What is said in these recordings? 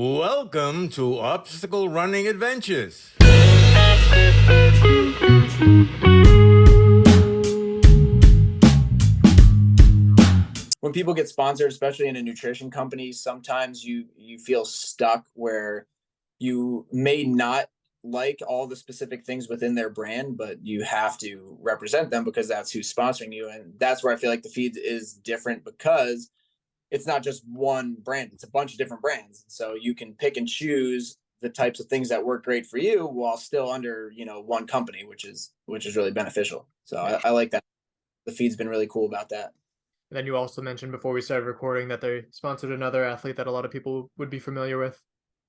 Welcome to Obstacle Running Adventures. When people get sponsored, especially in a nutrition company, sometimes you feel stuck where you may not like all the specific things within their brand, but you have to represent them because that's who's sponsoring you. And that's where I feel like the feed is different because it's not just one brand, it's a bunch of different brands. So you can pick and choose the types of things that work great for you while still under, one company, which is really beneficial. So Yeah. I like that. The feed's been really cool about that. And then you also mentioned before we started recording that they sponsored another athlete that a lot of people would be familiar with.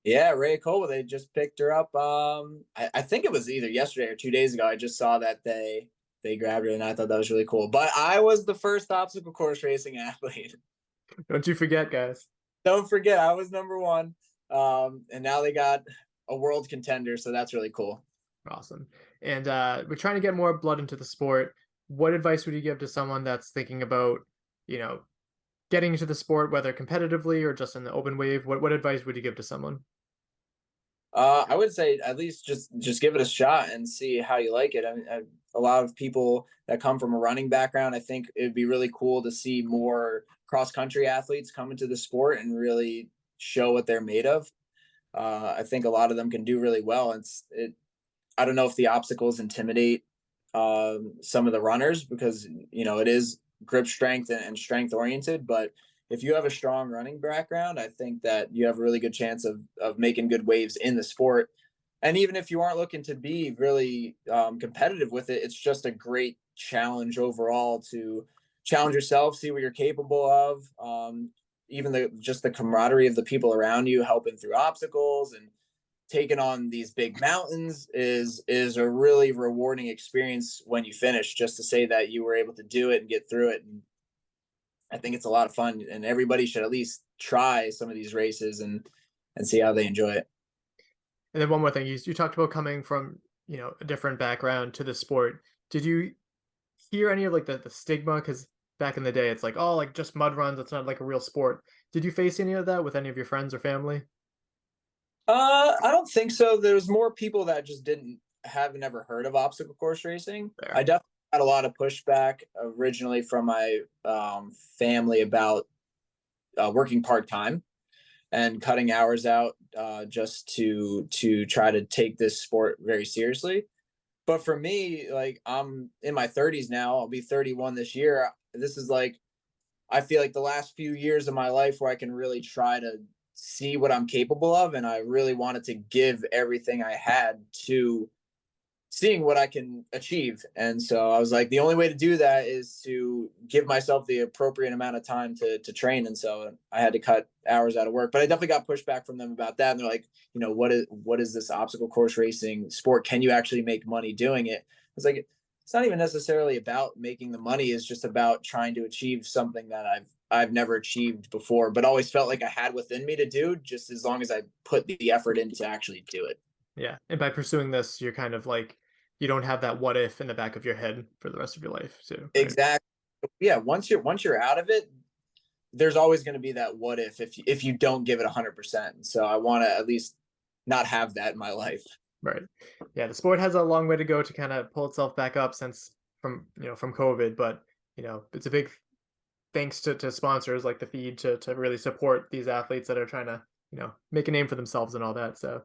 Yeah, Ray Cole, they just picked her up. I think it was either yesterday or 2 days ago. I just saw that they grabbed her, and I thought that was really cool. But I was the first obstacle course racing athlete. Don't you forget, guys. Don't forget, I was number one. And now they got a world contender, so that's really cool. Awesome. And we're trying to get more blood into the sport. What advice would you give to someone that's thinking about, you know, getting into the sport, whether competitively or just in the open wave? What advice would you give to someone? I would say at least just give it a shot and see how you like it. I mean, a lot of people that come from a running background, I think it'd be really cool to see more cross country athletes come into the sport and really show what they're made of. I think a lot of them can do really well. I don't know if the obstacles intimidate some of the runners because it is grip strength and strength oriented, but if you have a strong running background, I think that you have a really good chance of making good waves in the sport. And even if you aren't looking to be really competitive with it, it's just a great challenge overall to challenge yourself, see what you're capable of. Even the camaraderie of the people around you helping through obstacles and taking on these big mountains is a really rewarding experience when you finish, just to say that you were able to do it and get through it. And I think it's a lot of fun, and everybody should at least try some of these races and see how they enjoy it. And then one more thing, you talked about coming from, a different background to the sport. Did you hear any of like the stigma? Because back in the day, it's like, oh, like just mud runs. It's not like a real sport. Did you face any of that with any of your friends or family? I don't think so. There's more people that just didn't have never heard of obstacle course racing. I There. definitely had a lot of pushback originally from my family about working part time and cutting hours out just to try to take this sport very seriously. But for me, like I'm in my 30s now, I'll be 31 this year. This is like I feel like the last few years of my life where I can really try to see what I'm capable of, and I really wanted to give everything I had to seeing what I can achieve. And so I was like, the only way to do that is to give myself the appropriate amount of time to train. And so I had to cut hours out of work, but I definitely got pushback from them about that. And they're like, what is this obstacle course racing sport? Can you actually make money doing it? It's like, it's not even necessarily about making the money. It's just about trying to achieve something that I've never achieved before, but always felt like I had within me to do, just as long as I put the effort in to actually do it. Yeah. And by pursuing this, you're kind of like, you don't have that what if in the back of your head for the rest of your life too, right? Exactly. Yeah. Once you're out of it, there's always going to be that what if you don't give it 100%. So I want to at least not have that in my life. Right. Yeah, the sport has a long way to go to kind of pull itself back up since from COVID, but it's a big thanks to sponsors like the feed to really support these athletes that are trying to, make a name for themselves and all that. So